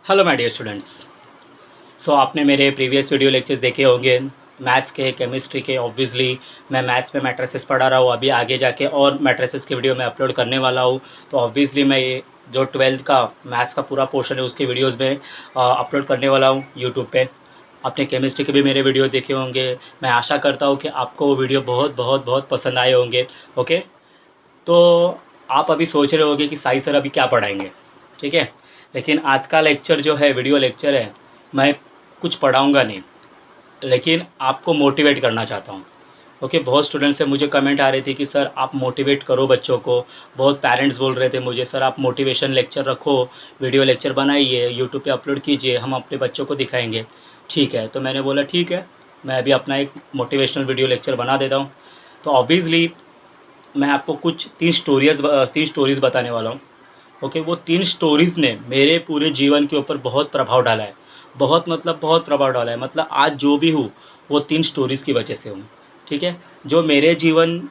Hello my dear students. So आपने मेरे previous video lectures देखे होंगे मैथ्स के, केमिस्ट्री के। ऑब्वियसली मैं मैथ्स में मैट्रिसेस पढ़ा रहा हूँ, अभी आगे जाके और मैट्रिसेस की वीडियो मैं अपलोड करने वाला हूँ। तो ऑब्वियसली मैं ये जो 12th का मैथ्स का पूरा पोर्शन है उसके वीडियोज़ में अपलोड करने वाला हूँ यूट्यूब पे। आपने केमिस्ट्री के भी मेरे वीडियो देखे होंगे। मैं आशा करता हूँ कि आपको वो वीडियो बहुत बहुत बहुत पसंद आए होंगे। ओके, तो आप अभी सोच रहे होंगे कि साई सर अभी क्या पढ़ाएंगे, ठीक है। लेकिन आज का लेक्चर जो है, वीडियो लेक्चर है, मैं कुछ पढ़ाऊंगा नहीं, लेकिन आपको मोटिवेट करना चाहता हूँ। ओके, बहुत स्टूडेंट्स से मुझे कमेंट आ रही थी कि सर आप मोटिवेट करो बच्चों को। बहुत पेरेंट्स बोल रहे थे मुझे, सर आप मोटिवेशन लेक्चर रखो, वीडियो लेक्चर बनाइए, यूट्यूब पे अपलोड कीजिए, हम अपने बच्चों को दिखाएंगे। ठीक है, तो मैंने बोला ठीक है, मैं अभी अपना एक मोटिवेशनल वीडियो लेक्चर बना देता हूँ। तो ऑब्वियसली मैं आपको कुछ तीन स्टोरीज़ बताने वाला हूँ। ओके, वो तीन स्टोरीज़ ने मेरे पूरे जीवन के ऊपर बहुत प्रभाव डाला है। बहुत मतलब बहुत प्रभाव डाला है, मतलब आज जो भी हूँ वो तीन स्टोरीज़ की वजह से हूँ। ठीक है, जो मेरे जीवन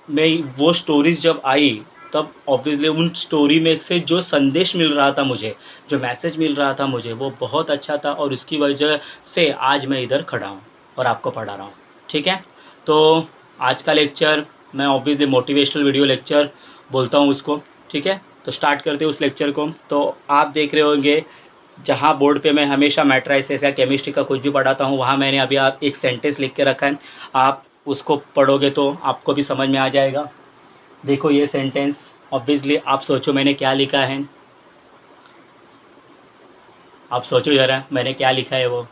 में वो स्टोरीज़ जब आई, तब ऑब्वियसली उन स्टोरी में से जो संदेश मिल रहा था मुझे, जो मैसेज मिल रहा था मुझे, वो बहुत अच्छा था, और उसकी वजह से आज मैं इधर खड़ा हूँ और आपको पढ़ा रहा हूँ। ठीक है, तो आज का लेक्चर मैं ऑब्वियसली मोटिवेशनल वीडियो लेक्चर बोलता हूँ उसको। ठीक है, तो स्टार्ट करते हैं उस लेक्चर को। तो आप देख रहे होंगे, जहाँ बोर्ड पे मैं हमेशा मैट्रिसेस या केमिस्ट्री का कुछ भी पढ़ाता हूँ, वहाँ मैंने अभी आप एक सेंटेंस लिख के रखा है। आप उसको पढ़ोगे तो आपको भी समझ में आ जाएगा। देखो ये सेंटेंस, ऑब्वियसली आप सोचो मैंने क्या लिखा है। आप सोचो ज़रा मैंने क्या लिखा है, वो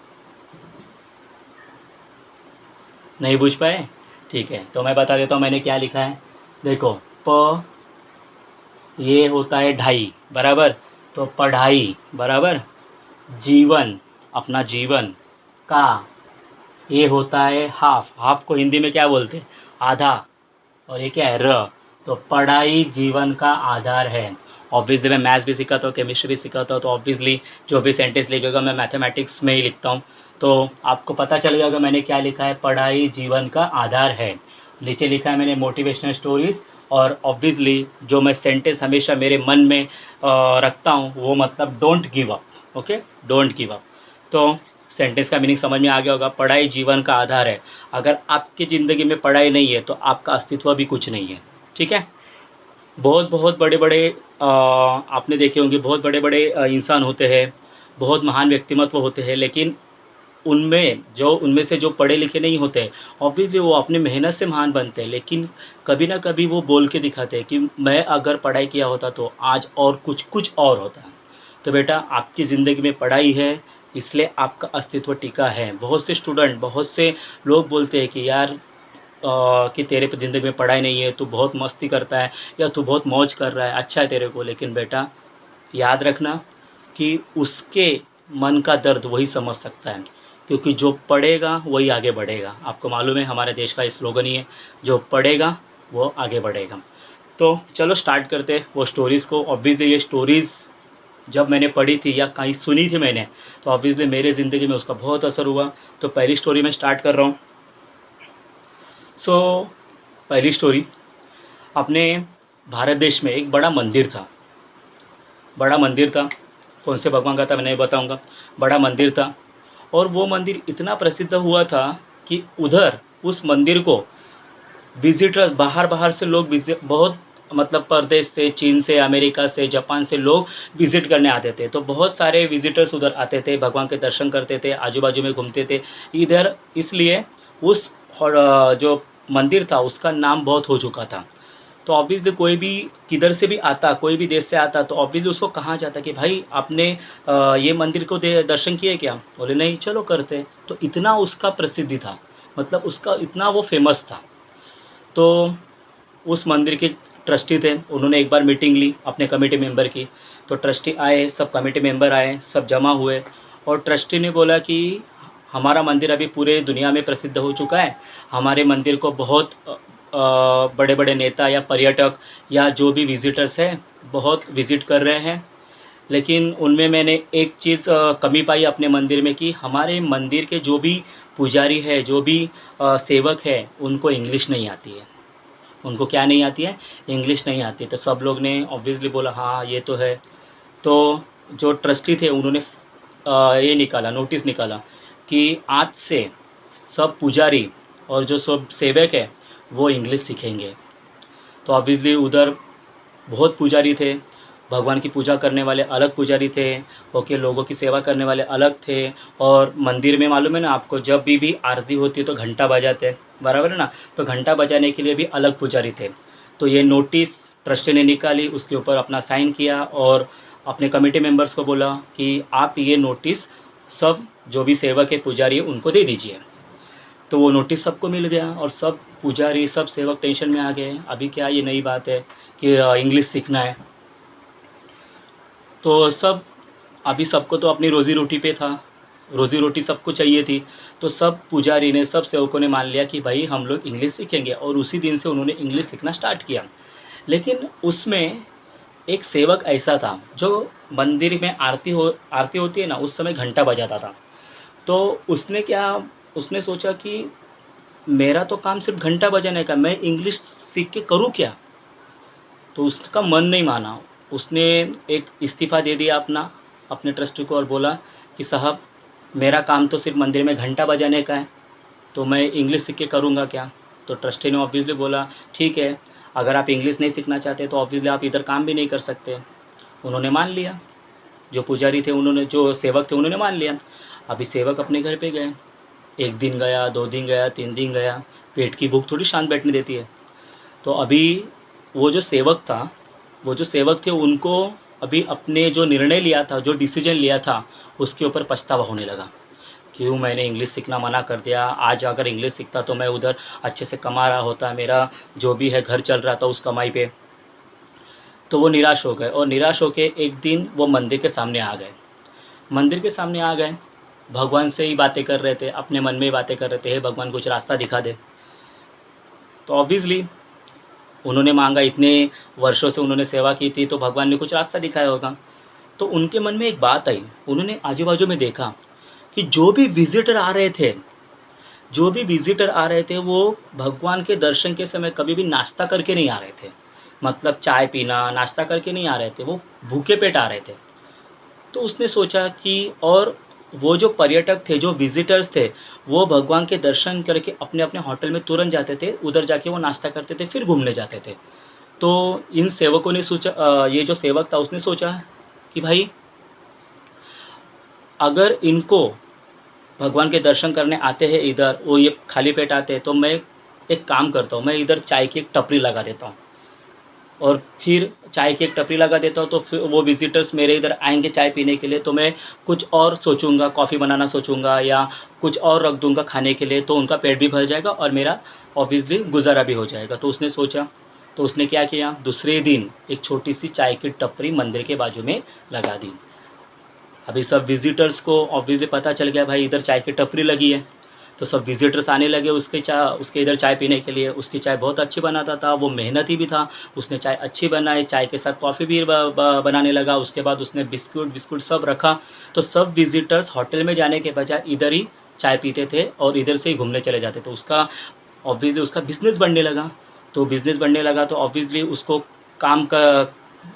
नहीं पूछ पाए। ठीक है, तो मैं बता देता हूँ मैंने क्या लिखा है। देखो, प ये होता है ढाई, बराबर। तो पढ़ाई बराबर, जीवन अपना जीवन का, ये होता है हाफ। हाफ को हिंदी में क्या बोलते हैं? आधा। और ये क्या है? र। तो पढ़ाई जीवन का आधार है। ऑब्वियसली मैं मैथ्स भी सिखाता हूँ, केमिस्ट्री भी सिखाता हूँ, तो ऑब्वियसली जो भी सेंटेंस लिखेगा मैं मैथमेटिक्स में ही लिखता हूँ। तो आपको पता चल गया कि मैंने क्या लिखा है। पढ़ाई जीवन का आधार है। नीचे लिखा है मैंने मोटिवेशनल स्टोरीज़। और ऑब्वियसली जो मैं सेंटेंस हमेशा मेरे मन में रखता हूँ, वो मतलब don't give up. Okay, don't give up. तो सेंटेंस का मीनिंग समझ में आ गया होगा। पढ़ाई जीवन का आधार है। अगर आपकी ज़िंदगी में पढ़ाई नहीं है तो आपका अस्तित्व भी कुछ नहीं है। ठीक है, बहुत बहुत बड़े बड़े आपने देखे होंगे, बहुत बड़े बड़े इंसान होते हैं, बहुत महान व्यक्तिमत्व होते हैं, लेकिन उनमें से जो पढ़े लिखे नहीं होते, ऑब्वियसली वो अपने मेहनत से महान बनते हैं, लेकिन कभी ना कभी वो बोल के दिखाते हैं कि मैं अगर पढ़ाई किया होता तो आज और कुछ कुछ और होता। तो बेटा, आपकी ज़िंदगी में पढ़ाई है, इसलिए आपका अस्तित्व टिका है। बहुत से स्टूडेंट, बहुत से लोग बोलते हैं कि यार कि तेरे पे ज़िंदगी में पढ़ाई नहीं है, तू बहुत मस्ती करता है या तू बहुत मौज कर रहा है, अच्छा है तेरे को। लेकिन बेटा याद रखना कि उसके मन का दर्द वही समझ सकता है, क्योंकि जो पढ़ेगा वही आगे बढ़ेगा। आपको मालूम है हमारे देश का स्लोगन ही है, जो पढ़ेगा वो आगे बढ़ेगा। तो चलो स्टार्ट करते हैं वो स्टोरीज़ को। ऑब्वियसली ये स्टोरीज़ जब मैंने पढ़ी थी या कहीं सुनी थी मैंने, तो ऑब्वियसली मेरे ज़िंदगी में उसका बहुत असर हुआ। तो पहली स्टोरी मैं स्टार्ट कर रहा हूँ। सो पहली स्टोरी, अपने भारत देश में एक बड़ा मंदिर था। बड़ा मंदिर था, कौन से भगवान का था मैं नहीं बताऊंगा। बड़ा मंदिर था, और वो मंदिर इतना प्रसिद्ध हुआ था कि उधर उस मंदिर को विजिटर्स, बाहर बाहर से लोग विजिट, बहुत मतलब प्रदेश से, चीन से, अमेरिका से, जापान से लोग विज़िट करने आते थे। तो बहुत सारे विजिटर्स उधर आते थे, भगवान के दर्शन करते थे, आजू बाजू में घूमते थे इधर। इसलिए उस जो मंदिर था उसका नाम बहुत हो चुका था। तो ऑब्वियसली कोई भी किधर से भी आता, कोई भी देश से आता, तो ऑब्वियसली उसको कहा जाता कि भाई आपने ये मंदिर को दर्शन किए क्या? बोले नहीं, चलो करते। तो इतना उसका प्रसिद्धि था, मतलब उसका इतना वो फेमस था। तो उस मंदिर के ट्रस्टी थे, उन्होंने एक बार मीटिंग ली अपने कमेटी मेंबर की। तो ट्रस्टी आए, सब कमेटी मेंबर आए, सब जमा हुए, और ट्रस्टी ने बोला कि हमारा मंदिर अभी पूरे दुनिया में प्रसिद्ध हो चुका है। हमारे मंदिर को बहुत बड़े बड़े नेता या पर्यटक या जो भी विजिटर्स हैं बहुत विज़िट कर रहे हैं, लेकिन उनमें मैंने एक चीज़ कमी पाई अपने मंदिर में, कि हमारे मंदिर के जो भी पुजारी है, जो भी सेवक है, उनको इंग्लिश नहीं आती है। उनको क्या नहीं आती है? इंग्लिश नहीं आती। तो सब लोग ने ऑब्वियसली बोला हाँ ये तो है। तो जो ट्रस्टी थे उन्होंने ये निकाला, नोटिस निकाला कि आज से सब पुजारी और जो सब सेवक है वो इंग्लिश सीखेंगे। तो ऑब्वियसली उधर बहुत पुजारी थे, भगवान की पूजा करने वाले अलग पुजारी थे, ओके, लोगों की सेवा करने वाले अलग थे। और मंदिर में मालूम है ना आपको, जब भी आरती होती है तो घंटा बजाते, बराबर है ना, तो घंटा बजाने के लिए भी अलग पुजारी थे। तो ये नोटिस ट्रस्टी ने निकाली, उसके ऊपर अपना साइन किया और अपने कमेटी मेंबर्स को बोला कि आप ये नोटिस सब जो भी सेवक है पुजारी है उनको दे दीजिए। तो वो नोटिस सबको मिल गया और सब पुजारी सब सेवक टेंशन में आ गए। अभी क्या ये नई बात है कि इंग्लिश सीखना है, तो सब अभी सबको तो अपनी रोज़ी रोटी पे था, रोज़ी रोटी सबको चाहिए थी। तो सब पुजारी ने, सब सेवकों ने मान लिया कि भाई हम लोग इंग्लिश सीखेंगे, और उसी दिन से उन्होंने इंग्लिश सीखना स्टार्ट किया। लेकिन उसमें एक सेवक ऐसा था जो मंदिर में आरती होती है ना, उस समय घंटा बजाता था। तो उसने सोचा कि मेरा तो काम सिर्फ घंटा बजाने का, मैं इंग्लिश सीख के करूँ क्या। तो उसका मन नहीं माना, उसने एक इस्तीफ़ा दे दिया अपने ट्रस्टी को और बोला कि साहब मेरा काम तो सिर्फ मंदिर में घंटा बजाने का है, तो मैं इंग्लिश सीख के करूँगा क्या। तो ट्रस्टी ने ऑब्वियसली बोला ठीक है, अगर आप इंग्लिश नहीं सीखना चाहते तो ऑब्वियसली आप इधर काम भी नहीं कर सकते। उन्होंने मान लिया, जो पुजारी थे उन्होंने, जो सेवक थे उन्होंने मान लिया। अभी सेवक अपने घर पे गए, 1 दिन गया, 2 दिन गया, 3 दिन गया, पेट की भूख थोड़ी शांत बैठने देती है। तो अभी वो जो सेवक थे उनको अभी अपने जो निर्णय लिया था, जो डिसीजन लिया था, उसके ऊपर पछतावा होने लगा। क्यों मैंने इंग्लिश सीखना मना कर दिया, आज अगर इंग्लिश सीखता तो मैं उधर अच्छे से कमा रहा होता, मेरा जो भी है घर चल रहा था उस कमाई पे। तो वो निराश हो गए और निराश होके एक दिन वो मंदिर के सामने आ गए। मंदिर के सामने आ गए, भगवान से ही बातें कर रहे थे, अपने मन में ही बातें कर रहे थे, हे भगवान कुछ रास्ता दिखा दे। तो ऑब्वियसली उन्होंने मांगा, इतने वर्षों से उन्होंने सेवा की थी तो भगवान ने कुछ रास्ता दिखाया होगा। तो उनके मन में एक बात आई, उन्होंने आजू बाजू में देखा कि जो भी विजिटर आ रहे थे वो भगवान के दर्शन के समय कभी भी नाश्ता करके नहीं आ रहे थे, मतलब चाय पीना नाश्ता करके नहीं आ रहे थे, वो भूखे पेट आ रहे थे। तो उसने सोचा कि, और वो जो पर्यटक थे, जो विजिटर्स थे, वो भगवान के दर्शन करके अपने अपने होटल में तुरंत जाते थे, उधर जाके वो नाश्ता करते थे, फिर घूमने जाते थे। तो इन सेवकों ने सोचा, ये जो सेवक था उसने सोचा कि भाई अगर इनको भगवान के दर्शन करने आते हैं इधर, वो ये खाली पेट आते हैं, तो मैं एक काम करता हूँ, मैं इधर चाय की एक टपरी लगा देता हूँ, और फिर चाय की एक टपरी लगा देता हूँ। तो फिर वो विज़िटर्स मेरे इधर आएंगे चाय पीने के लिए, तो मैं कुछ और सोचूंगा, कॉफ़ी बनाना सोचूंगा या कुछ और रख दूंगा खाने के लिए, तो उनका पेट भी भर जाएगा और मेरा ऑब्वियसली गुजारा भी हो जाएगा। तो उसने सोचा, तो उसने क्या किया, दूसरे दिन एक छोटी सी चाय की टपरी मंदिर के बाजू में लगा दी। अभी सब विज़िटर्स को ऑब्वियसली पता चल गया भाई इधर चाय की टपरी लगी है, तो सब विज़िटर्स आने लगे उसके इधर चाय पीने के लिए। उसकी चाय बहुत अच्छी बनाता था, वो मेहनती भी था, उसने चाय अच्छी बनाई, चाय के साथ कॉफ़ी भी बनाने लगा। उसके बाद उसने बिस्कुट सब रखा। तो सब विज़िटर्स होटल में जाने के बजाय इधर ही चाय पीते थे और इधर से ही घूमने चले जाते थे। उसका ऑब्वियसली उसका बिज़नेस बढ़ने लगा। तो बिज़नेस बढ़ने लगा तो ऑब्वियसली उसको काम का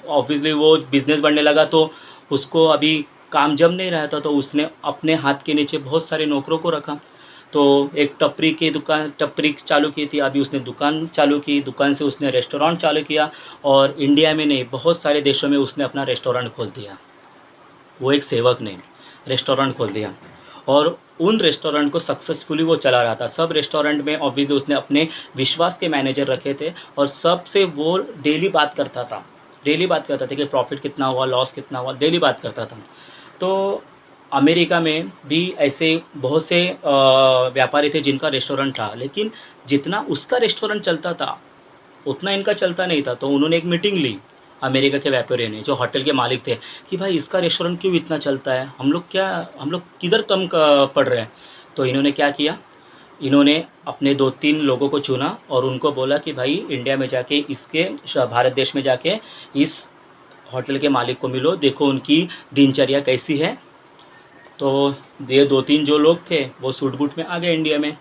ऑब्वियसली वो बिज़नेस बढ़ने लगा, तो उसको अभी काम जम नहीं रहा था, तो उसने अपने हाथ के नीचे बहुत सारे नौकरों को रखा। तो एक टपरी चालू की थी, अभी उसने दुकान चालू की, दुकान से उसने रेस्टोरेंट चालू किया, और इंडिया में नहीं बहुत सारे देशों में उसने अपना रेस्टोरेंट खोल दिया। वो एक सेवक ने रेस्टोरेंट खोल दिया और उन रेस्टोरेंट को सक्सेसफुली वो चला रहा था। सब रेस्टोरेंट में ऑब्वियसली उसने अपने विश्वास के मैनेजर रखे थे और सबसे वो डेली बात करता था कि प्रॉफिट कितना हुआ, लॉस कितना हुआ, डेली बात करता था। तो अमेरिका में भी ऐसे बहुत से व्यापारी थे जिनका रेस्टोरेंट था, लेकिन जितना उसका रेस्टोरेंट चलता था उतना इनका चलता नहीं था। तो उन्होंने एक मीटिंग ली अमेरिका के व्यापारी ने, जो होटल के मालिक थे, कि भाई इसका रेस्टोरेंट क्यों इतना चलता है, हम लोग किधर कम पड़ रहे हैं। तो इन्होंने क्या किया, इन्होंने अपने 2-3 लोगों को चुना और उनको बोला कि भाई इंडिया में जाके, इसके भारत देश में जाके इस होटल के मालिक को मिलो, देखो उनकी दिनचर्या कैसी है। तो ये 2-3 जो लोग थे वो सूट बूट में आ गए इंडिया में।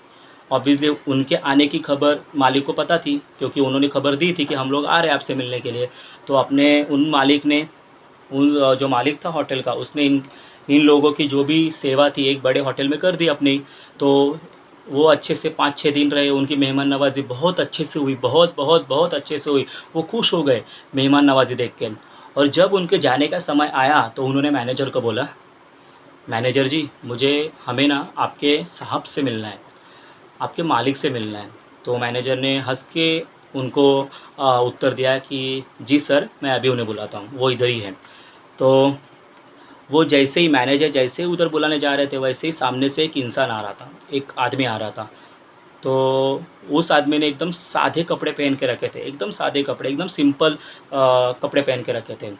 ऑब्वियसली उनके आने की खबर मालिक को पता थी, क्योंकि उन्होंने खबर दी थी कि हम लोग आ रहे हैं आपसे मिलने के लिए। तो अपने उन मालिक ने उन जो मालिक था होटल का, उसने इन इन लोगों की जो भी सेवा थी एक बड़े होटल में कर दी अपनी। तो वो अच्छे से 5-6 दिन रहे, उनकी मेहमान नवाज़ी बहुत अच्छे से हुई, बहुत बहुत बहुत अच्छे से हुई। वो खुश हो गए मेहमान नवाज़ी देख के। और जब उनके जाने का समय आया तो उन्होंने मैनेजर को बोला, मैनेजर जी मुझे हमें ना आपके साहब से मिलना है, आपके मालिक से मिलना है। तो मैनेजर ने हंस के उनको उत्तर दिया कि जी सर, मैं अभी उन्हें बुलाता हूँ, वो इधर ही है। तो वो जैसे ही मैनेजर जैसे ही उधर बुलाने जा रहे थे, वैसे ही सामने से एक इंसान आ रहा था, एक आदमी आ रहा था। तो उस आदमी ने एकदम सादे कपड़े पहन के रखे थे, एकदम सादे कपड़े, एकदम सिंपल कपड़े पहन के रखे थे।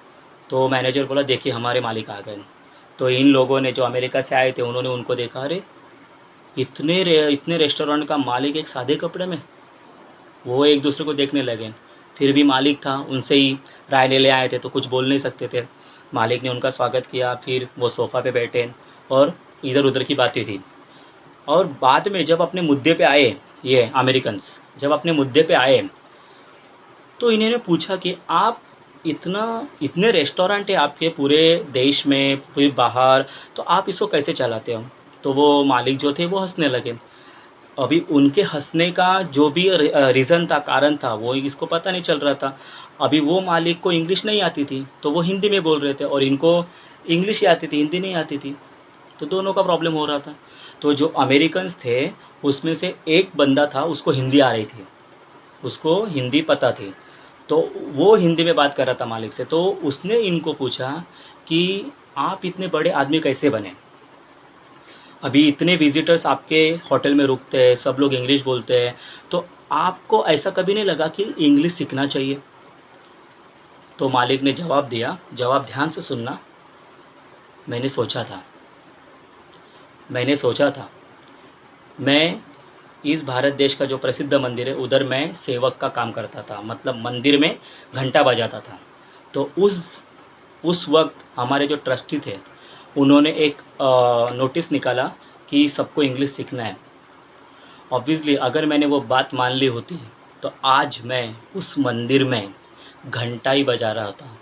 तो मैनेजर बोला देखिए हमारे मालिक आ गए। तो इन लोगों ने जो अमेरिका से आए थे उन्होंने उनको देखा, अरे इतने रेस्टोरेंट का मालिक एक सादे कपड़े में। वो एक दूसरे को देखने लगे। फिर भी मालिक था, उनसे ही राय ले आए थे तो कुछ बोल नहीं सकते थे। मालिक ने उनका स्वागत किया, फिर वो सोफ़ा पे बैठे और इधर उधर की बातें थी। और बाद में जब अपने मुद्दे पे आए, ये अमेरिकन्स जब अपने मुद्दे पे आए, तो इन्होंने पूछा कि आप इतने रेस्टोरेंट है आपके पूरे देश में, पूरे बाहर, तो आप इसको कैसे चलाते हो? तो वो मालिक जो थे वो हंसने लगे। अभी उनके हंसने का जो भी रीज़न था, कारण था, वो इसको पता नहीं चल रहा था। अभी वो मालिक को इंग्लिश नहीं आती थी तो वो हिंदी में बोल रहे थे, और इनको इंग्लिश ही आती थी, हिंदी नहीं आती थी। तो दोनों का प्रॉब्लम हो रहा था। तो जो अमेरिकन्स थे उसमें से एक बंदा था, उसको हिंदी आ रही थी, उसको हिंदी पता थी। तो वो हिंदी में बात कर रहा था मालिक से। तो उसने इनको पूछा कि आप इतने बड़े आदमी कैसे बने? अभी इतने विजिटर्स आपके होटल में रुकते हैं, सब लोग इंग्लिश बोलते हैं, तो आपको ऐसा कभी नहीं लगा कि इंग्लिश सीखना चाहिए? तो मालिक ने जवाब दिया, जवाब ध्यान से सुनना, मैंने सोचा था, मैंने सोचा था, मैं इस भारत देश का जो प्रसिद्ध मंदिर है उधर मैं सेवक का काम करता था, मतलब मंदिर में घंटा बजाता था। तो उस वक्त हमारे जो ट्रस्टी थे उन्होंने एक नोटिस निकाला कि सबको इंग्लिश सीखना है। ऑब्वियसली अगर मैंने वो बात मान ली होती तो आज मैं उस मंदिर में घंटा ही बजा रहा था,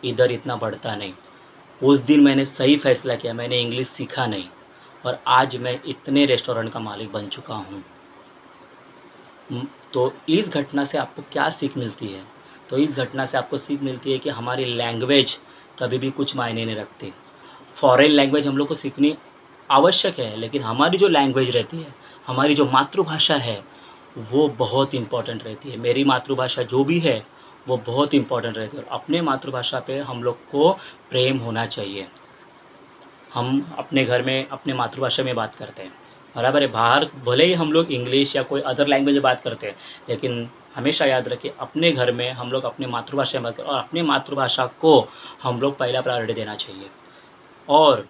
इधर इतना बढ़ता नहीं। उस दिन मैंने सही फैसला किया, मैंने इंग्लिश सीखा नहीं, और आज मैं इतने रेस्टोरेंट का मालिक बन चुका हूँ। तो इस घटना से आपको क्या सीख मिलती है? तो इस घटना से आपको सीख मिलती है कि हमारी लैंग्वेज कभी भी कुछ मायने नहीं रखती। फॉरेन लैंग्वेज हम लोग को सीखनी आवश्यक है, लेकिन हमारी जो लैंग्वेज रहती है, हमारी जो मातृभाषा है, वो बहुत इम्पॉर्टेंट रहती है। मेरी मातृभाषा जो भी है वो बहुत इम्पॉर्टेंट रहती है, और अपने मातृभाषा पे हम लोग को प्रेम होना चाहिए। हम अपने घर में अपने मातृभाषा में बात करते हैं, बराबर है। बाहर भले ही हम लोग इंग्लिश या कोई अदर लैंग्वेज में बात करते हैं, लेकिन हमेशा याद रखिए अपने घर में हम लोग अपने मातृभाषा में बात करें, और अपने मातृभाषा को हम लोग पहला प्रायोरिटी देना चाहिए। और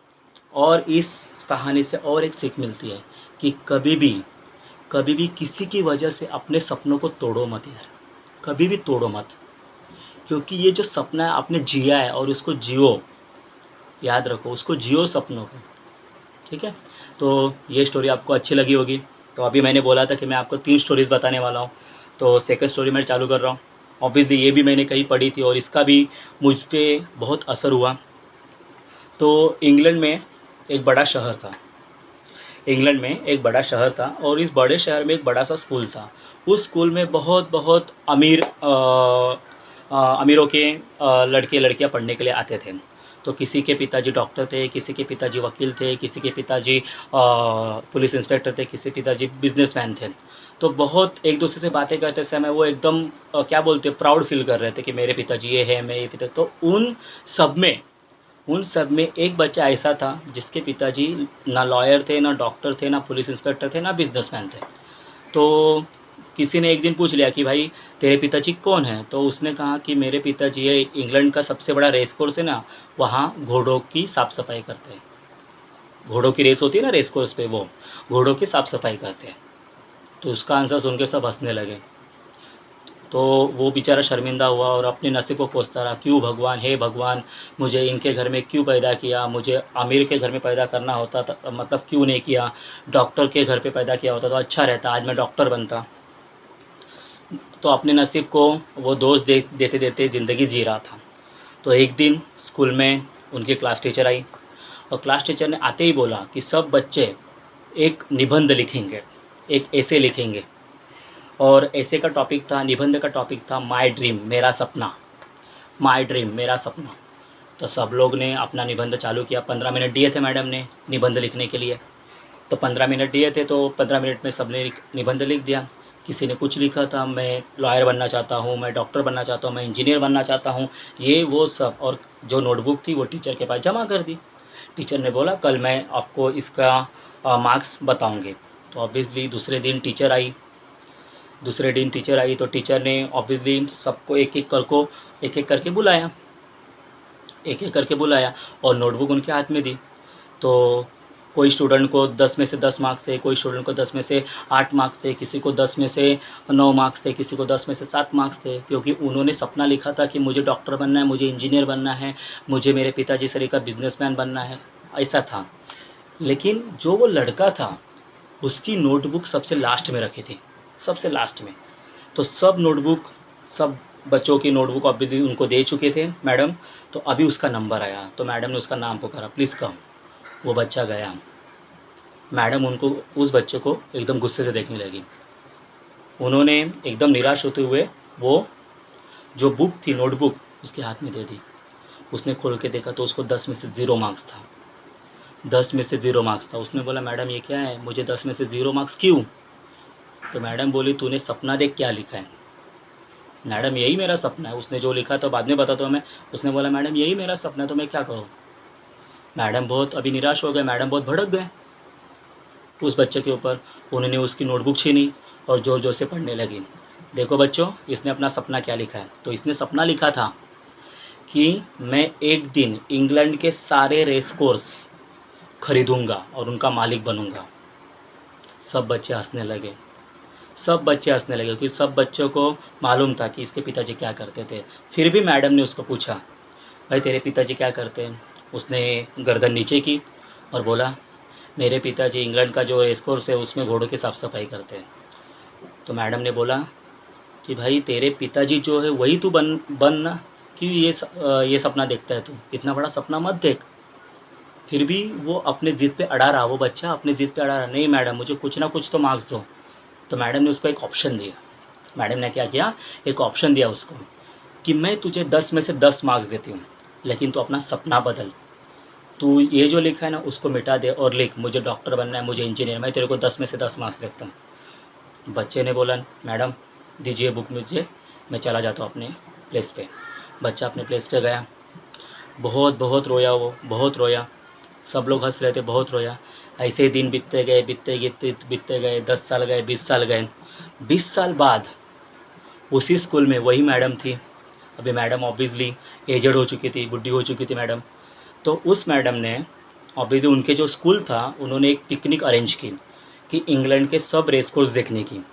इस कहानी से और एक सीख मिलती है कि कभी भी किसी की वजह से अपने सपनों को तोड़ो मत यार, कभी भी तोड़ो मत। क्योंकि ये जो सपना है आपने जिया है और उसको जियो, याद रखो उसको जियो सपनों को, ठीक है। तो ये स्टोरी आपको अच्छी लगी होगी। तो अभी मैंने बोला था कि मैं आपको 3 स्टोरीज़ बताने वाला हूँ, तो सेकंड स्टोरी मैं चालू कर रहा हूँ। ऑब्वियसली ये भी मैंने कहीं पढ़ी थी और इसका भी मुझ पे बहुत असर हुआ। तो इंग्लैंड में एक बड़ा शहर था, इंग्लैंड में एक बड़ा शहर था, और इस बड़े शहर में एक बड़ा सा स्कूल था। उस स्कूल में बहुत बहुत अमीरों के लड़के लड़कियां पढ़ने के लिए आते थे। तो किसी के पिताजी डॉक्टर थे, किसी के पिताजी वकील थे, किसी के पिताजी पुलिस इंस्पेक्टर थे, किसी पिताजी बिजनेसमैन थे। तो बहुत एक दूसरे से बातें करते समय वो एकदम क्या बोलते हैं, प्राउड फील कर रहे थे कि मेरे पिताजी ये है, मैं ये पिता। तो उन सब में एक बच्चा ऐसा था जिसके पिताजी ना लॉयर थे, ना डॉक्टर थे, ना पुलिस इंस्पेक्टर थे, ना बिजनेसमैन थे। तो किसी ने एक दिन पूछ लिया कि भाई तेरे पिताजी कौन हैं? तो उसने कहा कि मेरे पिताजी ये इंग्लैंड का सबसे बड़ा रेस कोर्स है ना, वहाँ घोड़ों की साफ़ सफाई करते हैं। घोड़ों की रेस होती है ना रेस कोर्स पे, वो घोड़ों की साफ़ सफाई करते हैं। तो उसका आंसर सुन के सब हंसने लगे। तो वो बेचारा शर्मिंदा हुआ और अपने नसीब को कोसता रहा, क्यों भगवान, हे भगवान, मुझे इनके घर में क्यों पैदा किया? मुझे अमीर के घर में पैदा करना होता था, मतलब क्यों नहीं किया? डॉक्टर के घर पे पैदा किया होता तो अच्छा रहता, आज मैं डॉक्टर बनता। तो अपने नसीब को वो दोष देते देते ज़िंदगी जी रहा था। तो एक दिन स्कूल में उनकी क्लास टीचर आई और क्लास टीचर ने आते ही बोला कि सब बच्चे एक निबंध लिखेंगे, एक ऐसे लिखेंगे। और ऐसे का टॉपिक था, निबंध का टॉपिक था माय ड्रीम, मेरा सपना। माय ड्रीम, मेरा सपना। तो सब लोग ने अपना निबंध चालू किया। 15 मिनट दिए थे मैडम ने निबंध लिखने के लिए। तो 15 मिनट दिए थे, तो 15 मिनट में सबने निबंध लिख दिया। किसी ने कुछ लिखा था, मैं लॉयर बनना चाहता हूँ, मैं डॉक्टर बनना चाहता हूँ, मैं इंजीनियर बनना चाहता हूँ, ये वो सब। और जो नोटबुक थी वो टीचर के पास जमा कर दी। टीचर ने बोला कल मैं आपको इसका मार्क्स बताऊँगी। तो ऑब्वियसली दूसरे दिन टीचर आई तो टीचर ने ऑब्वियसली सबको एक एक करके बुलाया, और नोटबुक उनके हाथ में दी। तो कोई स्टूडेंट को 10 में से 10 मार्क्स थे, कोई स्टूडेंट को 10 में से 8 मार्क्स थे, किसी को 10 में से 9 मार्क्स थे, किसी को 10 में से 7 मार्क्स थे, क्योंकि उन्होंने सपना लिखा था कि मुझे डॉक्टर बनना है, मुझे इंजीनियर बनना है, मुझे मेरे पिताजी से का बिजनेसमैन बनना है, ऐसा था। लेकिन जो वो लड़का था उसकी नोटबुक सबसे लास्ट में रखी थी, सबसे लास्ट में। तो सब बच्चों की नोटबुक अभी उनको दे चुके थे मैडम। तो अभी उसका नंबर आया तो मैडम ने उसका नाम पुकारा, प्लीज़ कम। वो बच्चा गया। मैडम उस बच्चे को एकदम गुस्से से देखने लगी। उन्होंने एकदम निराश होते हुए वो जो बुक थी, नोटबुक, उसके हाथ में दे दी। उसने खोल के देखा तो उसको 10 में से 0 मार्क्स था। 10 में से 0 मार्क्स था। उसने बोला मैडम ये क्या है, मुझे 10 में से 0 मार्क्स क्यों? तो मैडम बोली तूने सपना देख क्या लिखा है? मैडम यही मेरा सपना है। उसने जो लिखा तो बाद में बताता हूँ मैं। उसने बोला मैडम यही मेरा सपना है, तो मैं क्या करूँ? मैडम बहुत अभी निराश हो गए, मैडम बहुत भड़क गए उस बच्चे के ऊपर। उन्होंने उसकी नोटबुक छीनी और ज़ोर ज़ोर से पढ़ने लगी। देखो बच्चों, इसने अपना सपना क्या लिखा है। तो इसने सपना लिखा था कि मैं एक दिन इंग्लैंड के सारे रेस कोर्स खरीदूंगा और उनका मालिक बनूंगा। सब बच्चे हंसने लगे, क्योंकि सब बच्चों को मालूम था कि इसके पिताजी क्या करते थे। फिर भी मैडम ने उसको पूछा, भाई तेरे पिताजी क्या करते हैं? उसने गर्दन नीचे की और बोला, मेरे पिताजी इंग्लैंड का जो रेस कोर्स है उसमें घोड़ों की साफ़ सफाई करते हैं। तो मैडम ने बोला कि भाई तेरे पिताजी जो है वही तू बन ना, कि ये सपना देखता है तू, इतना बड़ा सपना मत देख। फिर भी वो अपने ज़िद पे अड़ा रहा, वो बच्चा अपने ज़िद पे अड़ा रहा, नहीं मैडम मुझे कुछ ना कुछ तो मार्क्स दो। तो मैडम ने उसको एक ऑप्शन दिया। मैडम ने क्या किया, एक ऑप्शन दिया उसको कि मैं तुझे 10 में से 10 मार्क्स देती हूँ, लेकिन तू अपना सपना बदल। तू ये जो लिखा है ना उसको मिटा दे और लिख मुझे डॉक्टर बनना है, मुझे इंजीनियर। मैं तेरे को 10 में से 10 मार्क्स देता हूँ। बच्चे ने बोला मैडम दीजिए बुक मुझे, मैं चला जाता हूँ अपने प्लेस पे। बच्चा अपने प्लेस पे गया। बहुत बहुत रोया वो, बहुत रोया। सब लोग हंस रहे थे, बहुत रोया। ऐसे ही दिन बीतते गए। 10 साल गए, 20 साल गए। 20 साल बाद उसी स्कूल में वही मैडम थी। अभी मैडम ऑब्वियसली एजड हो चुकी थी, बुढ़ी हो चुकी थी मैडम। तो उस मैडम ने ऑब्वियसली उनके जो स्कूल था उन्होंने एक पिकनिक अरेंज की कि इंग्लैंड के सब रेस कोर्स देखने की,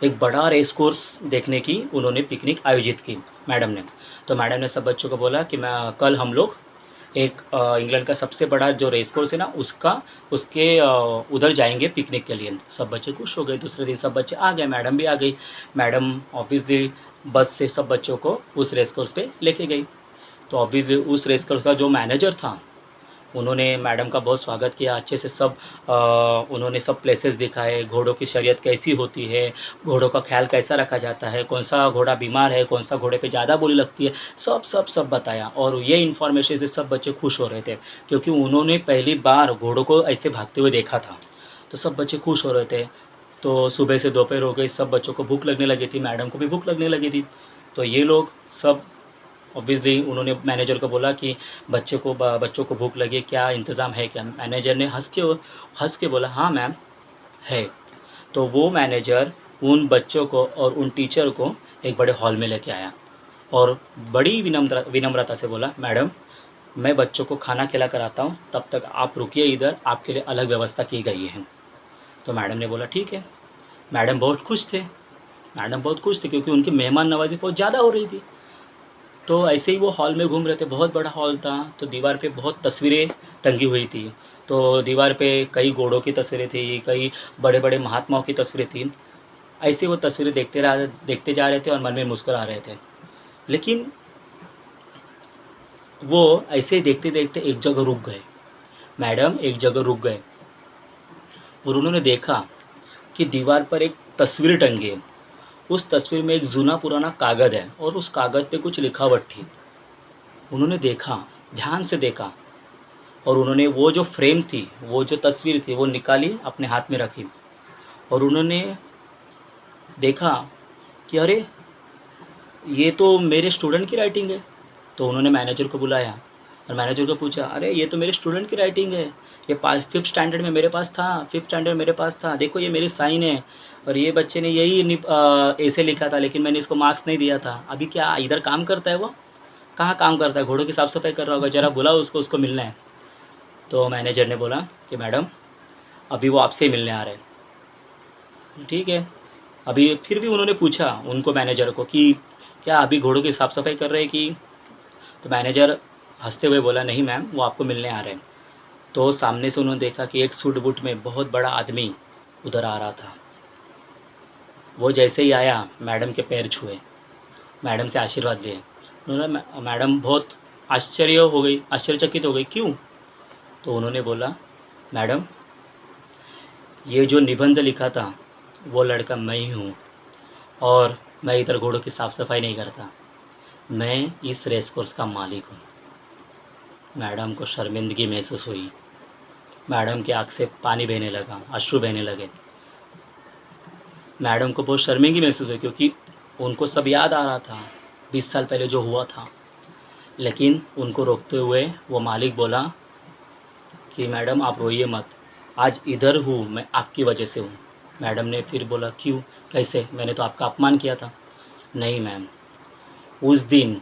एक बड़ा रेस कोर्स देखने की उन्होंने पिकनिक आयोजित की मैडम ने। तो मैडम ने सब बच्चों को बोला कि मैं कल हम लोग एक इंग्लैंड का सबसे बड़ा जो रेस कोर्स है ना उसके उधर जाएंगे पिकनिक के लिए। सब बच्चे खुश हो गए। दूसरे दिन सब बच्चे आ गए, मैडम भी आ गई। मैडम ऑब्वियसली बस से सब बच्चों को उस रेस कोर्स पे लेके गई। तो ऑब्वियसली उस रेस कोर्स का जो मैनेजर था उन्होंने मैडम का बहुत स्वागत किया अच्छे से। उन्होंने सब प्लेसेस दिखाए, घोड़ों की शर्यत कैसी होती है, घोड़ों का ख्याल कैसा रखा जाता है, कौन सा घोड़ा बीमार है, कौन सा घोड़े पे ज़्यादा बोली लगती है, सब बताया। और ये इन्फॉर्मेशन से सब बच्चे खुश हो रहे थे क्योंकि उन्होंने पहली बार घोड़ों को ऐसे भागते हुए देखा था। तो सब बच्चे खुश हो रहे थे। तो सुबह से दोपहर हो गई, सब बच्चों को भूख लगने लगी थी, मैडम को भी भूख लगने लगी थी। तो ये लोग सब ऑब्वियसली उन्होंने मैनेजर को बोला कि बच्चों को भूख लगी, क्या इंतज़ाम है क्या? मैनेजर ने हंस के बोला हाँ मैम है। तो वो मैनेजर उन बच्चों को और उन टीचर को एक बड़े हॉल में लेके आया और बड़ी विनम्रता से बोला, मैडम मैं बच्चों को खाना खिला कर आता हूँ, तब तक आप रुकिए इधर, आपके लिए अलग व्यवस्था की गई है। तो मैडम ने बोला ठीक है। मैडम बहुत खुश थे क्योंकि उनकी मेहमान नवाजी बहुत ज़्यादा हो रही थी। तो ऐसे ही वो हॉल में घूम रहे थे। बहुत बड़ा हॉल था। तो दीवार पे बहुत तस्वीरें टंगी हुई थी। तो दीवार पे कई घोड़ों की तस्वीरें थी, कई बड़े बड़े महात्माओं की तस्वीरें थी। ऐसे वो तस्वीरें देखते जा रहे थे और मन में मुस्कुरा रहे थे। लेकिन वो ऐसे ही देखते देखते एक जगह रुक गए। मैडम एक जगह रुक गए और उन्होंने देखा कि दीवार पर एक तस्वीर टंगी है। उस तस्वीर में एक जूना पुराना कागज़ है और उस कागज़ पे कुछ लिखावट थी। उन्होंने देखा, ध्यान से देखा और उन्होंने वो जो फ्रेम थी, वो जो तस्वीर थी, वो निकाली, अपने हाथ में रखी और उन्होंने देखा कि अरे! ये तो मेरे स्टूडेंट की राइटिंग है। तो उन्होंने मैनेजर को बुलाया और मैनेजर को पूछा, अरे ये तो मेरे स्टूडेंट की राइटिंग है, ये 5th स्टैंडर्ड में मेरे पास था, 5th स्टैंडर्ड मेरे पास था, देखो ये मेरी साइन है और ये बच्चे ने यही ऐसे लिखा था, लेकिन मैंने इसको मार्क्स नहीं दिया था। अभी क्या इधर काम करता है वो? कहाँ काम करता है? घोड़ों की साफ़ सफाई कर रहा होगा, ज़रा बुलाओ उसको, उसको मिलना है। तो मैनेजर ने बोला कि मैडम अभी वो आपसे ही मिलने आ रहे हैं। ठीक है। अभी फिर भी उन्होंने पूछा उनको, मैनेजर को, कि क्या अभी घोड़ों की साफ़ सफाई कर रहे हैं कि? तो मैनेजर हंसते हुए बोला, नहीं मैम, वो आपको मिलने आ रहे हैं। तो सामने से उन्होंने देखा कि एक सूट बूट में बहुत बड़ा आदमी उधर आ रहा था। वो जैसे ही आया, मैडम के पैर छुए, मैडम से आशीर्वाद लिए। उन्होंने मैडम बहुत आश्चर्यचकित हो गई, क्यों? तो उन्होंने बोला, मैडम ये जो निबंध लिखा था वो लड़का मैं ही हूँ और मैं इधर घोड़ों की साफ़ सफाई नहीं करता, मैं इस रेस कोर्स का मालिक हूँ। मैडम को शर्मिंदगी महसूस हुई। मैडम की आँख से पानी बहने लगा, अश्रु बहने लगे। मैडम को बहुत शर्मिंदगी महसूस हुई क्योंकि उनको सब याद आ रहा था, 20 साल पहले जो हुआ था। लेकिन उनको रोकते हुए वो मालिक बोला कि मैडम आप रोइए मत, आज इधर हूँ मैं आपकी वजह से हूँ। मैडम ने फिर बोला, क्यों, कैसे? मैंने तो आपका अपमान किया था। नहीं मैम, उस दिन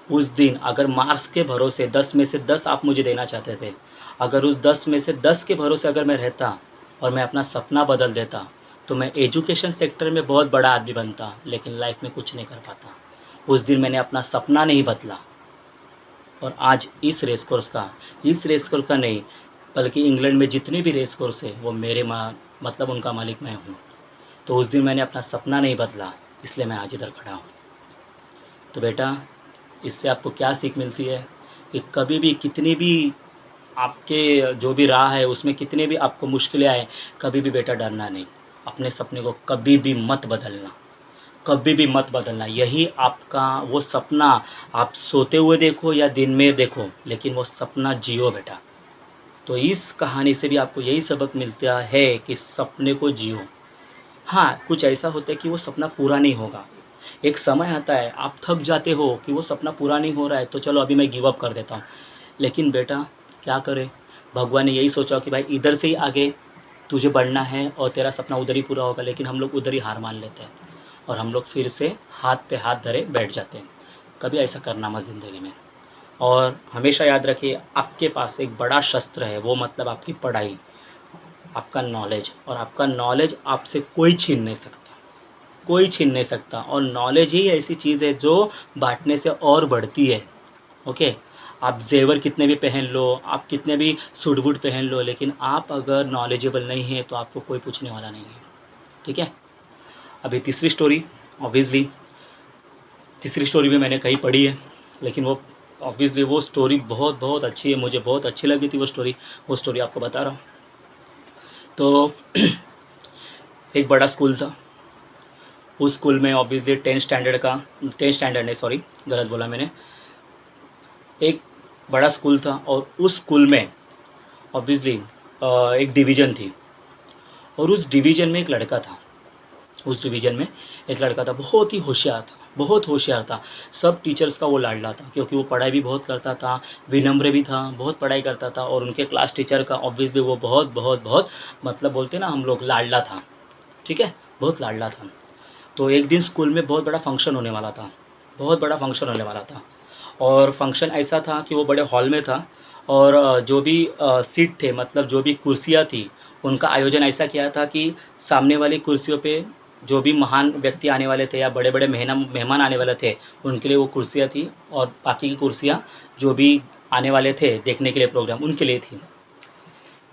उस दिन अगर मार्क्स के भरोसे 10 में से 10 आप मुझे देना चाहते थे, अगर उस 10 में से 10 के भरोसे अगर मैं रहता और मैं अपना सपना बदल देता, तो मैं एजुकेशन सेक्टर में बहुत बड़ा आदमी बनता, लेकिन लाइफ में कुछ नहीं कर पाता। उस दिन मैंने अपना सपना नहीं बदला और आज इस रेस कोर्स का नहीं, बल्कि इंग्लैंड में जितने भी रेस कोर्स है वो मेरे मतलब उनका मालिक मैं हूँ। तो उस दिन मैंने अपना सपना नहीं बदला, इसलिए मैं आज इधर खड़ा हूँ। तो बेटा, इससे आपको क्या सीख मिलती है कि कभी भी, कितनी भी आपके जो भी राह है उसमें कितने भी आपको मुश्किलें आए, कभी भी बेटा डरना नहीं। अपने सपने को कभी भी मत बदलना, कभी भी मत बदलना। यही आपका वो सपना, आप सोते हुए देखो या दिन में देखो, लेकिन वो सपना जियो बेटा। तो इस कहानी से भी आपको यही सबक मिलता है कि सपने को जियो। हाँ, कुछ ऐसा होता है कि वो सपना पूरा नहीं होगा। एक समय आता है आप थक जाते हो कि वो सपना पूरा नहीं हो रहा है, तो चलो अभी मैं गिव अप कर देता हूँ। लेकिन बेटा क्या करें, भगवान ने यही सोचा कि भाई इधर से ही आगे तुझे बढ़ना है और तेरा सपना उधर ही पूरा होगा, लेकिन हम लोग उधर ही हार मान लेते हैं और हम लोग फिर से हाथ पे हाथ धरे बैठ जाते हैं। कभी ऐसा करना मत ज़िंदगी में। और हमेशा याद रखिए, आपके पास एक बड़ा शस्त्र है, वो मतलब आपकी पढ़ाई, आपका नॉलेज, और आपका नॉलेज आपसे कोई छीन नहीं सकता, कोई छीन नहीं सकता। और नॉलेज ही ऐसी चीज़ है जो बाँटने से और बढ़ती है। ओके, आप ज़ेवर कितने भी पहन लो, आप कितने भी सूट बूट पहन लो, लेकिन आप अगर नॉलेजेबल नहीं हैं तो आपको कोई पूछने वाला नहीं है। ठीक है। अभी तीसरी स्टोरी, ऑब्वियसली तीसरी स्टोरी भी मैंने कहीं पढ़ी है, लेकिन वो ऑब्वियसली वो स्टोरी बहुत बहुत अच्छी है, मुझे बहुत अच्छी लगी थी वो स्टोरी आपको बता रहा हूँ। तो एक बड़ा स्कूल था। उस स्कूल में ऑब्वियसली 10th स्टैंडर्ड नहीं, सॉरी गलत बोला मैंने। एक बड़ा स्कूल था और उस स्कूल में ऑब्वियसली एक डिवीज़न थी और उस डिवीज़न में एक लड़का था। उस डिवीज़न में एक लड़का था, बहुत ही होशियार था, बहुत होशियार था। सब टीचर्स का वो लाडला था क्योंकि वो पढ़ाई भी बहुत करता था, विनम्र भी था, बहुत पढ़ाई करता था और उनके क्लास टीचर का ऑब्वियसली वो बहुत बहुत बहुत मतलब बोलते हैं ना हम लोग, लाडला था। ठीक है, बहुत लाडला था। तो एक दिन स्कूल में बहुत बड़ा फंक्शन होने वाला था, बहुत बड़ा फंक्शन होने वाला था। और फंक्शन ऐसा था कि वो बड़े हॉल में था और जो भी सीट थे, मतलब जो भी कुर्सियाँ थी, उनका आयोजन ऐसा किया था कि सामने वाली कुर्सियों पे जो भी महान व्यक्ति आने वाले थे या बड़े-बड़े मेहमान आने वाले थे, उनके लिए वो कुर्सियाँ थी और बाकी की कुर्सियाँ जो भी आने वाले थे देखने के लिए प्रोग्राम, उनके लिए थी।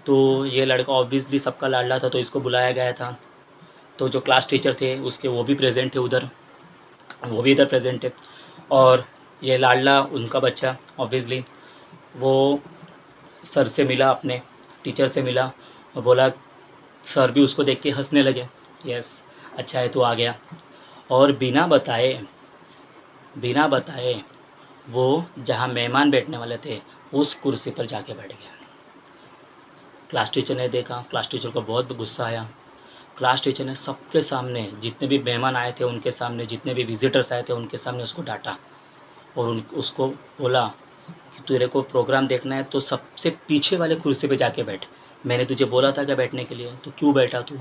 तो ये लड़का ऑब्वियसली सबका लाडला था, तो इसको बुलाया गया था। तो जो क्लास टीचर थे उसके, वो भी प्रेज़ेंट थे उधर, वो भी इधर प्रेज़ेंट थे। और ये लाडला उनका बच्चा ऑब्वियसली वो सर से मिला, अपने टीचर से मिला और बोला, सर भी उसको देख के हंसने लगे। यस, अच्छा है तू आ गया। और बिना बताए वो जहाँ मेहमान बैठने वाले थे उस कुर्सी पर जाके बैठ गया। क्लास टीचर ने देखा, क्लास टीचर को बहुत गुस्सा आया। क्लास टीचर ने सबके सामने, जितने भी मेहमान आए थे उनके सामने, जितने भी विजिटर्स आए थे उनके सामने उसको डांटा और उसको बोला कि तेरे को प्रोग्राम देखना है तो सबसे पीछे वाले कुर्सी पे जाके बैठ। मैंने तुझे बोला था क्या बैठने के लिए, तो क्यों बैठा तू?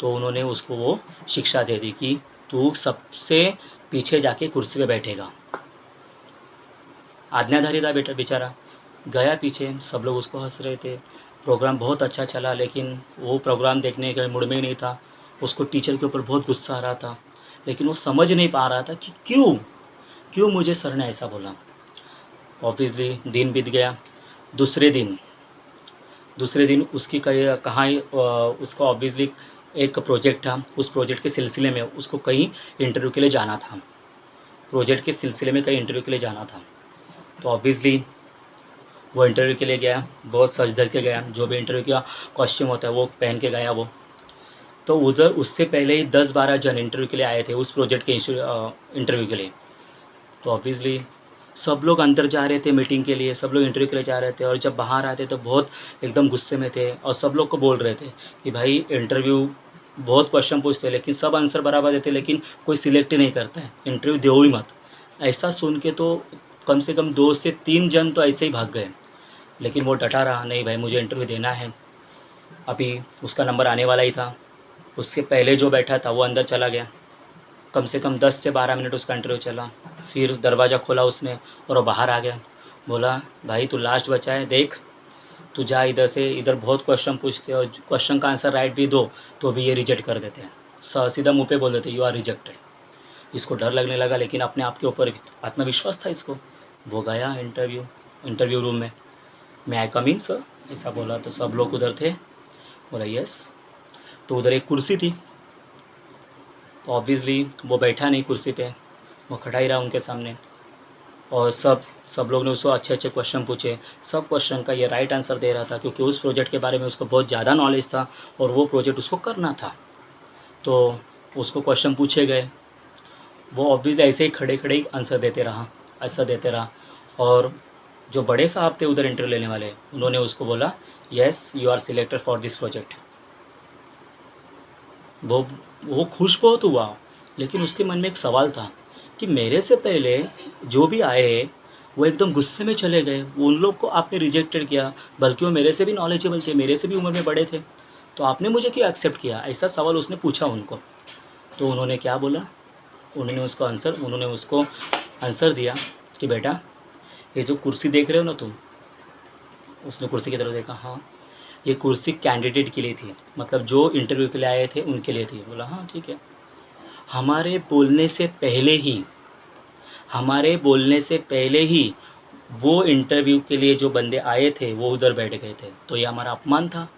तो उन्होंने उसको वो शिक्षा दे दी कि तू सबसे पीछे जाके कुर्सी पे बैठेगा। आज्ञाधारी था बेटा बेचारा, गया पीछे। सब लोग उसको हंस रहे थे। प्रोग्राम बहुत अच्छा चला, लेकिन वो प्रोग्राम देखने के मूड में ही नहीं था। उसको टीचर के ऊपर बहुत गुस्सा आ रहा था, लेकिन वो समझ नहीं पा रहा था कि क्यों क्यों मुझे सर ने ऐसा बोला। ऑब्वियसली दिन बीत गया। दूसरे दिन उसकी कहाँ उसका ऑब्वियसली एक प्रोजेक्ट था। उस प्रोजेक्ट के सिलसिले में उसको कहीं इंटरव्यू के लिए जाना था। तो ऑब्वियसली वो इंटरव्यू के लिए गया, बहुत सज धज के गया। जो भी इंटरव्यू का कॉस्ट्यूम होता है वो पहन के गया वो। तो उधर उससे पहले ही 10-12 जन इंटरव्यू के लिए आए थे उस प्रोजेक्ट के इंटरव्यू के लिए। तो ऑब्वियसली सब लोग अंदर जा रहे थे मीटिंग के लिए, सब लोग इंटरव्यू के लिए जा रहे थे, और जब बाहर आते तो बहुत एकदम गुस्से में थे और सब लोग को बोल रहे थे कि भाई इंटरव्यू बहुत क्वेश्चन पूछते हैं लेकिन सब आंसर बराबर देते, लेकिन कोई सिलेक्ट ही नहीं करता है, इंटरव्यू दो ही मत। ऐसा सुन के तो कम से कम 2 से 3 जन तो ऐसे ही भाग गए। लेकिन वो डटा रहा, नहीं भाई मुझे इंटरव्यू देना है। अभी उसका नंबर आने वाला ही था। उसके पहले जो बैठा था वो अंदर चला गया। कम से कम 10 से 12 मिनट उसका इंटरव्यू चला। फिर दरवाज़ा खोला उसने और वो बाहर आ गया। बोला, भाई तू लास्ट बचा है, देख तू जा इधर से, इधर बहुत क्वेश्चन पूछते हैं और क्वेश्चन का आंसर राइट भी दो तो भी ये रिजेक्ट कर देते हैं, सीधा मुँह पे बोल देते यू आर रिजेक्टेड। इसको डर लगने लगा, लेकिन अपने आप के ऊपर आत्मविश्वास था इसको। वो गया इंटरव्यू रूम में। मैं आई कम इन सर, ऐसा बोला तो सब लोग उधर थे। बोला यस। तो उधर एक कुर्सी थी, तो ऑब्वियसली वो बैठा नहीं कुर्सी पे, वो खड़ा ही रहा उनके सामने। और सब लोग ने उसको अच्छे अच्छे क्वेश्चन पूछे। सब क्वेश्चन का ये राइट आंसर दे रहा था, क्योंकि उस प्रोजेक्ट के बारे में उसको बहुत ज़्यादा नॉलेज था और वो प्रोजेक्ट उसको करना था। तो उसको क्वेश्चन पूछे गए, वो ऑब्वियसली ऐसे ही खड़े खड़े ही आंसर देते रहा। और जो बड़े साहब थे उधर इंटरव्यू लेने वाले, उन्होंने उसको बोला, yes you are selected for this project. वो खुश बहुत हुआ, लेकिन उसके मन में एक सवाल था कि मेरे से पहले जो भी आए वो एकदम गुस्से में चले गए, उन लोग को आपने रिजेक्टेड किया, बल्कि वो मेरे से भी नॉलेजेबल थे, मेरे से भी उम्र में बड़े थे, तो आपने मुझे क्यों एक्सेप्ट किया? ऐसा सवाल उसने पूछा उनको। तो उन्होंने क्या बोला, उन्होंने उसको आंसर दिया कि बेटा ये जो कुर्सी देख रहे हो ना तुम, उसने कुर्सी की तरफ देखा, हाँ ये कुर्सी कैंडिडेट के लिए थी, मतलब जो इंटरव्यू के लिए आए थे उनके लिए थी। बोला हाँ ठीक है। हमारे बोलने से पहले ही वो इंटरव्यू के लिए जो बंदे आए थे वो उधर बैठ गए थे, तो ये हमारा अपमान था।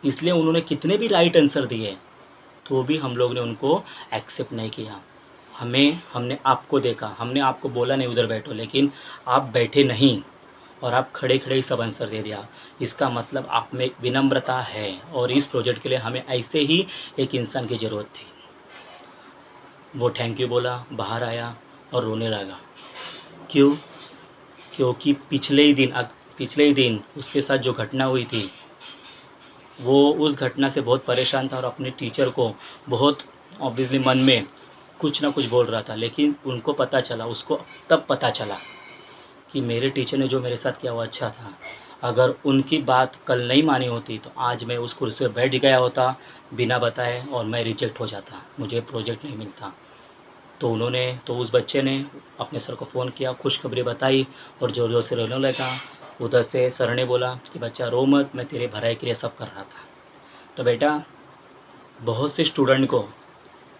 इसलिए उन्होंने कितने भी राइट आंसर दिए तो भी हम लोग ने उनको एक्सेप्ट नहीं किया। हमने आपको देखा, हमने आपको बोला नहीं उधर बैठो, लेकिन आप बैठे नहीं और आप खड़े खड़े ही सब आंसर दे दिया। इसका मतलब आप में विनम्रता है, और इस प्रोजेक्ट के लिए हमें ऐसे ही एक इंसान की ज़रूरत थी। वो थैंक यू बोला, बाहर आया और रोने लगा। क्यों? क्योंकि पिछले ही दिन उसके साथ जो घटना हुई थी, वो उस घटना से बहुत परेशान था और अपने टीचर को बहुत ऑब्वियसली मन में कुछ ना कुछ बोल रहा था। लेकिन उसको तब पता चला कि मेरे टीचर ने जो मेरे साथ किया वो अच्छा था। अगर उनकी बात कल नहीं मानी होती तो आज मैं उस कुर्सी पर बैठ गया होता बिना बताए, और मैं रिजेक्ट हो जाता, मुझे प्रोजेक्ट नहीं मिलता। तो उस बच्चे ने अपने सर को फ़ोन किया, खुशखबरी बताई और ज़ोर ज़ोर से रोने लगा। उधर से सर ने बोला कि बच्चा रो मत, मैं तेरे भलाई के लिए सब कर रहा था। तो बेटा, बहुत से स्टूडेंट को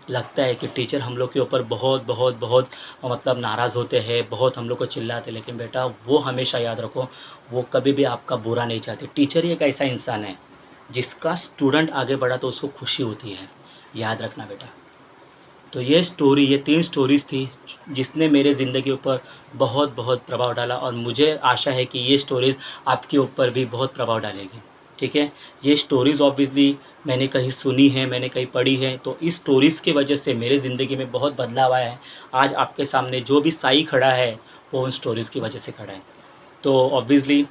लगता है कि टीचर हम लोग के ऊपर बहुत बहुत बहुत मतलब नाराज़ होते हैं, बहुत हम लोग को चिल्लाते, लेकिन बेटा वो हमेशा याद रखो, वो कभी भी आपका बुरा नहीं चाहते। टीचर ही एक ऐसा इंसान है जिसका स्टूडेंट आगे बढ़ा तो उसको खुशी होती है, याद रखना बेटा। तो ये स्टोरी, ये 3 स्टोरीज़ थी जिसने मेरे ज़िंदगी ऊपर बहुत बहुत प्रभाव डाला, और मुझे आशा है कि ये स्टोरीज़ आपके ऊपर भी बहुत प्रभाव डालेगी। ठीक है? ये स्टोरीज़ ऑब्वियसली मैंने कहीं सुनी है, मैंने कहीं पढ़ी है, तो इस स्टोरीज़ की वजह से मेरे ज़िंदगी में बहुत बदलाव आया है। आज आपके सामने जो भी साई खड़ा है, वो उन स्टोरीज़ की वजह से खड़ा है। तो ऑब्वियसली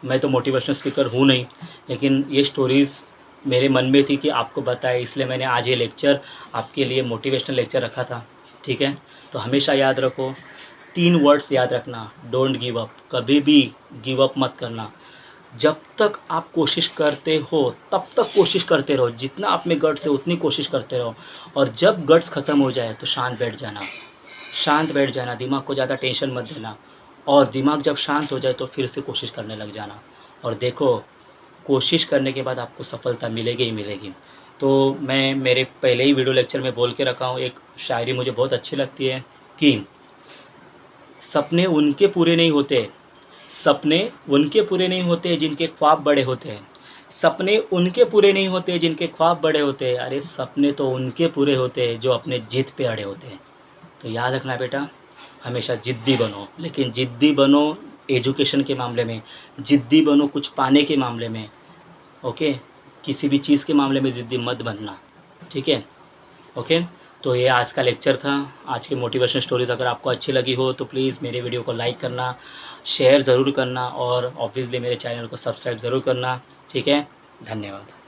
मैं तो मोटिवेशनल स्पीकर हूँ नहीं, लेकिन ये स्टोरीज़ मेरे मन में थी कि आपको बताएं, इसलिए मैंने आज ये लेक्चर आपके लिए मोटिवेशनल लेक्चर रखा था। ठीक है? तो हमेशा याद रखो, 3 वर्ड्स याद रखना, डोंट गिव अप, कभी भी गिव अप मत करना। जब तक आप कोशिश करते हो तब तक कोशिश करते रहो, जितना आप में गट्स है उतनी कोशिश करते रहो, और जब गट्स ख़त्म हो जाए तो शांत बैठ जाना, शांत बैठ जाना, दिमाग को ज़्यादा टेंशन मत देना, और दिमाग जब शांत हो जाए तो फिर से कोशिश करने लग जाना, और देखो कोशिश करने के बाद आपको सफलता मिलेगी ही मिलेगी। तो मैं मेरे पहले ही वीडियो लेक्चर में बोल के रखा हूँ, एक शायरी मुझे बहुत अच्छी लगती है कि सपने उनके पूरे नहीं होते, सपने उनके पूरे नहीं होते जिनके ख्वाब बड़े होते हैं, सपने उनके पूरे नहीं होते जिनके ख्वाब बड़े होते हैं, अरे सपने तो उनके पूरे होते हैं जो अपने जिद पे अड़े होते हैं। तो याद रखना बेटा, हमेशा ज़िद्दी बनो, लेकिन ज़िद्दी बनो एजुकेशन के मामले में, ज़िद्दी बनो कुछ पाने के मामले में, ओके? किसी भी चीज़ के मामले में ज़िद्दी मत बनना, ठीक है? ओके? तो ये आज का लेक्चर था, आज की मोटिवेशनल स्टोरीज़ अगर आपको अच्छी लगी हो तो प्लीज़ मेरे वीडियो को लाइक करना, शेयर ज़रूर करना, और ऑब्वियसली मेरे चैनल को सब्सक्राइब ज़रूर करना, ठीक है? धन्यवाद।